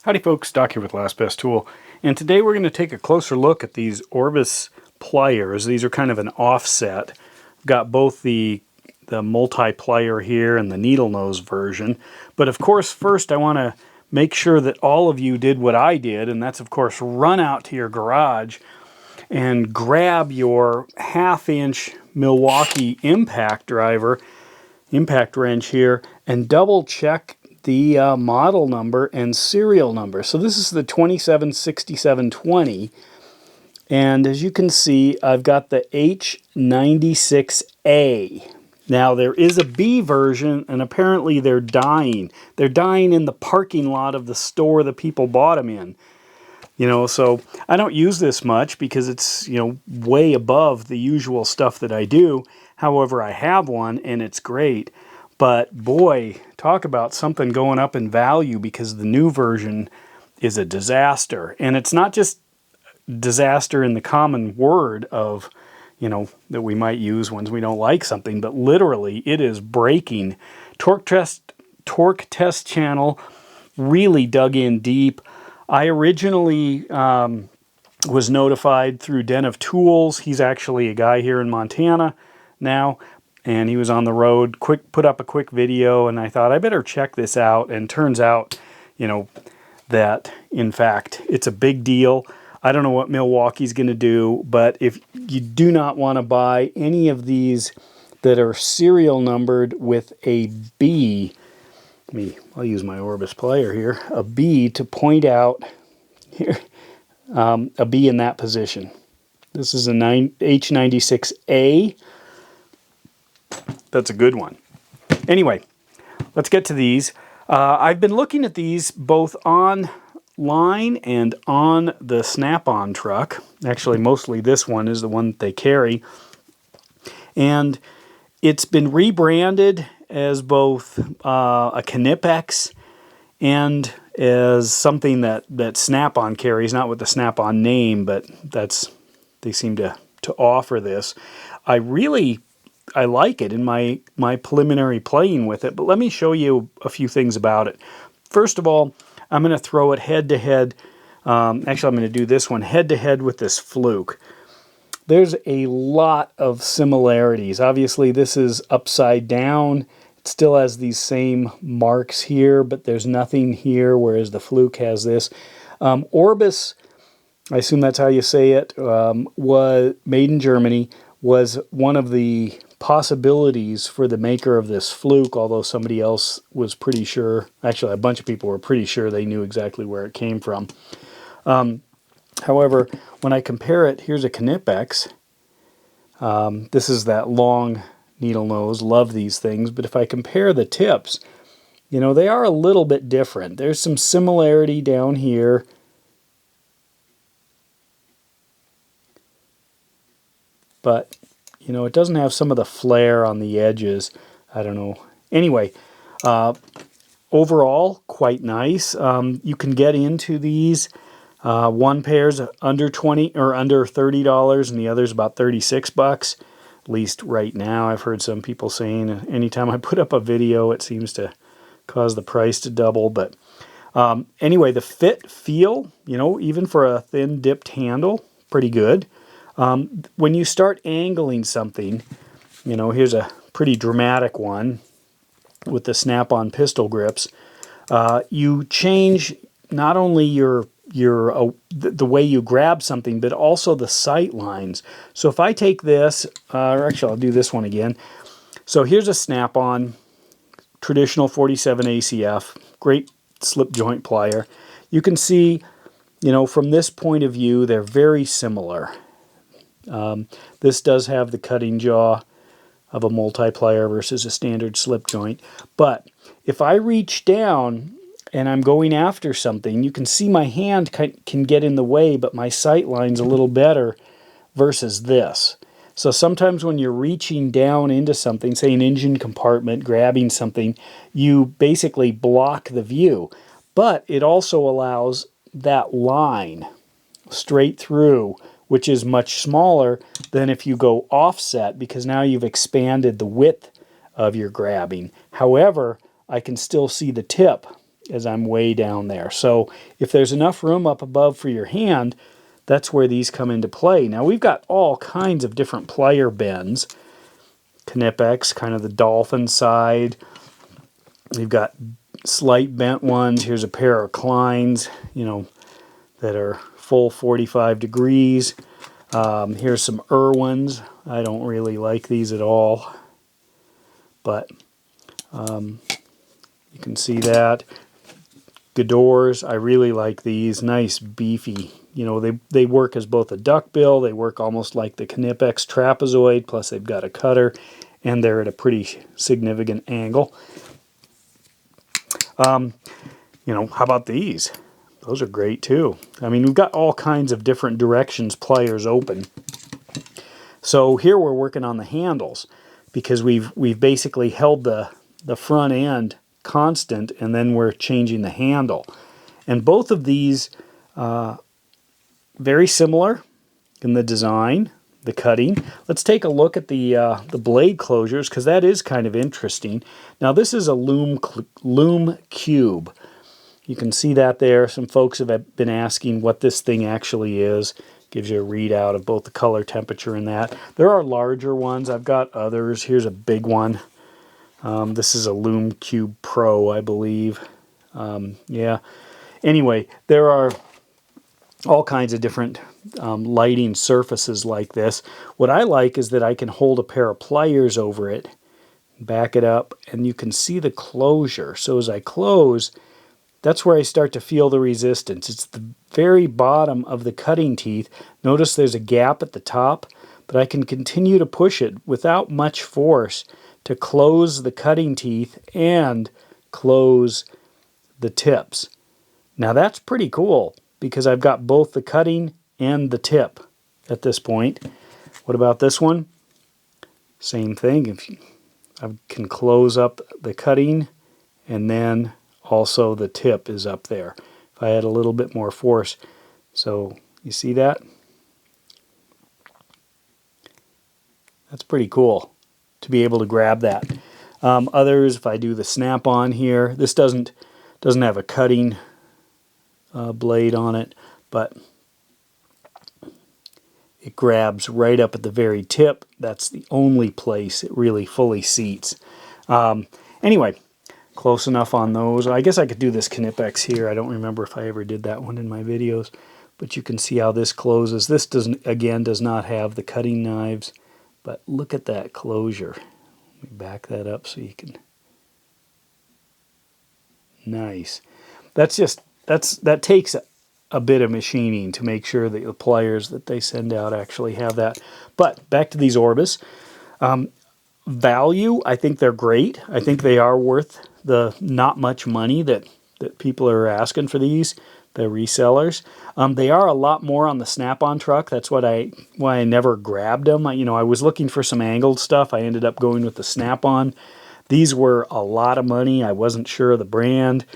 Howdy folks, Doc here with Last Best Tool, and today we're going to take a closer look at these Orbis pliers. These are kind of an offset. Got both the multi-plier here and the needle nose version, but of course first I want to make sure that all of you did what I did, and that's of course run out to your garage and grab your 1/2-inch Milwaukie impact wrench here, and double check the model number and serial number. So this is the 276720, and as you can see, I've got the H96A. Now there is a B version, and apparently they're dying. They're dying in the parking lot of the store the people bought them in. So I don't use this much because it's, way above the usual stuff that I do. However, I have one and it's great. But boy, talk about something going up in value, because the new version is a disaster. And it's not just disaster in the common word of, that we might use when we don't like something, but literally it is breaking. Torque test channel really dug in deep. I originally was notified through Den of Tools. He's actually a guy here in Montana now, and he was on the road, put up a quick video, and I thought I better check this out. And turns out, that in fact it's a big deal. I don't know what Milwaukee's going to do, but if you do not want to buy any of these that are serial numbered with a B, I'll use my Orbis plier here, a B to point out here, a B in that position. This is a H96A. That's a good one. Anyway, let's get to these. I've been looking at these both online and on the Snap-on truck. Actually, mostly this one is the one that they carry. And it's been rebranded as both a Knipex and as something that Snap-on carries, not with the Snap-on name, but they seem to offer this. I like it in my preliminary playing with it, but let me show you a few things about it. First of all, I'm going to throw it head-to-head. Actually, I'm going to do this one head-to-head with this Fluke. There's a lot of similarities. Obviously, this is upside down. It still has these same marks here, but there's nothing here, whereas the Fluke has this. Orbis, I assume that's how you say it, was made in Germany, was one of the possibilities for the maker of this Fluke, although somebody else was pretty sure, actually a bunch of people were pretty sure they knew exactly where it came from. However, when I compare it, here's a Knipex. This is that long needle nose, love these things, but if I compare the tips, they are a little bit different. There's some similarity down here. But it doesn't have some of the flare on the edges. I don't know. Anyway, overall, quite nice. You can get into these. One pair's under $20 or under $30, and the other's about $36. At least right now, I've heard some people saying anytime I put up a video, it seems to cause the price to double. But anyway, the feel, even for a thin dipped handle, pretty good. When you start angling something, here's a pretty dramatic one with the Snap-on pistol grips. You change not only the way you grab something, but also the sight lines. So if I take this, or actually I'll do this one again. So here's a Snap-on traditional 47 ACF, great slip joint plier. You can see, from this point of view, they're very similar. This does have the cutting jaw of a multi-plier versus a standard slip joint. But if I reach down and I'm going after something, you can see my hand can get in the way, but my sight line's a little better versus this. So sometimes when you're reaching down into something, say an engine compartment, grabbing something, you basically block the view. But it also allows that line straight through, which is much smaller than if you go offset, because now you've expanded the width of your grabbing. However, I can still see the tip as I'm way down there. So if there's enough room up above for your hand, that's where these come into play. Now we've got all kinds of different plier bends. Knipex, kind of the dolphin side. We've got slight bent ones. Here's a pair of Kleins, you know, that are full 45 degrees. Here's some Irwins. I don't really like these at all, but you can see that. Gadors, I really like these. Nice, beefy. You know, they work as both a duckbill. They work almost like the Knipex trapezoid, plus they've got a cutter, and they're at a pretty significant angle. You know, how about these? Those are great too. I mean, we've got all kinds of different directions pliers open. So here we're working on the handles, because we've basically held the front end constant, and then we're changing the handle. And both of these very similar in the design, the cutting. Let's take a look at the blade closures, because that is kind of interesting. Now this is a loom cube. You can see that there. Some folks have been asking what this thing actually is. Gives you a readout of both the color, temperature, and that. There are larger ones. I've got others. Here's a big one. This is a Loom Cube Pro, I believe. Yeah. Anyway, there are all kinds of different lighting surfaces like this. What I like is that I can hold a pair of pliers over it, back it up, and you can see the closure. So as I close, that's where I start to feel the resistance. It's the very bottom of the cutting teeth. Notice there's a gap at the top, but I can continue to push it without much force to close the cutting teeth and close the tips. Now that's pretty cool, because I've got both the cutting and the tip at this point. What about this one? Same thing. I can close up the cutting, and then also the tip is up there. If I had a little bit more force. So you see that? That's pretty cool to be able to grab that. Others, if I do the snap-on here, this doesn't have a cutting blade on it, but it grabs right up at the very tip. That's the only place it really fully seats. Anyway, close enough on those. I guess I could do this Knipex here. I don't remember if I ever did that one in my videos, but you can see how this closes. This does not have the cutting knives, but look at that closure. Let me back that up so you can. Nice. That takes a bit of machining to make sure that the pliers that they send out actually have that. But back to these Orbis. Value, I think they're great. I think they are worth the not much money that people are asking for these, the resellers. They are a lot more on the snap-on truck. That's why I never grabbed them. I was looking for some angled stuff. I ended up going with the snap-on. These were a lot of money. I wasn't sure of the brand.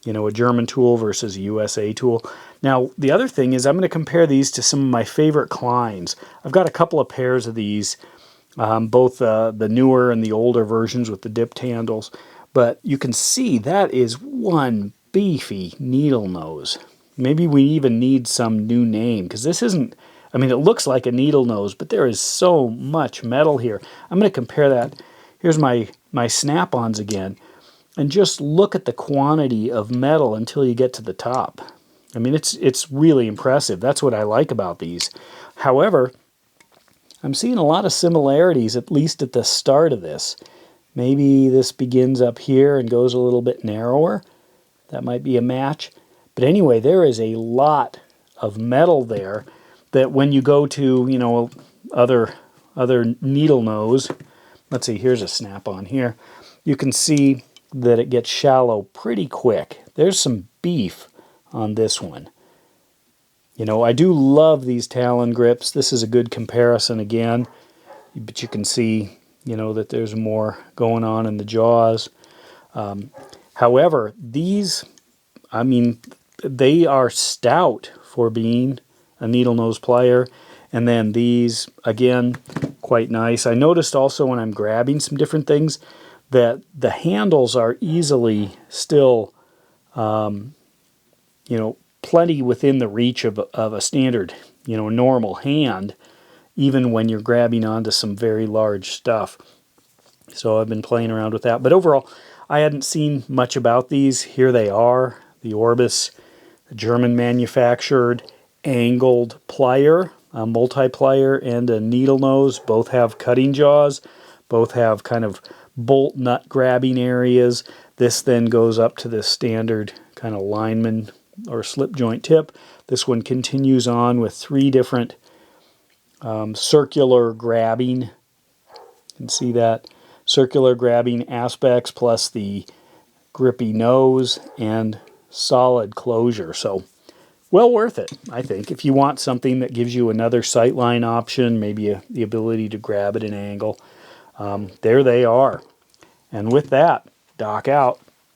A German tool versus a USA tool. Now, the other thing is I'm going to compare these to some of my favorite Kleins. I've got a couple of pairs of these, both the newer and the older versions with the dipped handles. But you can see that is one beefy needle nose. Maybe we even need some new name, because this isn't, it looks like a needle nose, but there is so much metal here. I'm going to compare that. Here's my snap-ons again. And just look at the quantity of metal until you get to the top. It's really impressive. That's what I like about these. However, I'm seeing a lot of similarities, at least at the start of this. Maybe this begins up here and goes a little bit narrower. That might be a match. But anyway, there is a lot of metal there that when you go to, other needle nose, let's see, here's a snap-on here, you can see that it gets shallow pretty quick. There's some beef on this one. I do love these Talon grips. This is a good comparison again, but you can see, that there's more going on in the jaws. However, these, they are stout for being a needle nose plier. And then these, again, quite nice. I noticed also when I'm grabbing some different things that the handles are easily still you know, plenty within the reach of a standard, you know, normal hand, even when you're grabbing onto some very large stuff. So I've been playing around with that. But overall, I hadn't seen much about these. Here they are, the Orbis, the German manufactured angled plier, a multi-plier and a needle nose. Both have cutting jaws. Both have kind of bolt nut grabbing areas. This then goes up to the standard kind of lineman or slip joint tip. This one continues on with 3 different circular grabbing. You can see that. Circular grabbing aspects plus the grippy nose and solid closure. So well worth it, I think. If you want something that gives you another sightline option, maybe the ability to grab at an angle, there they are. And with that, Doc out.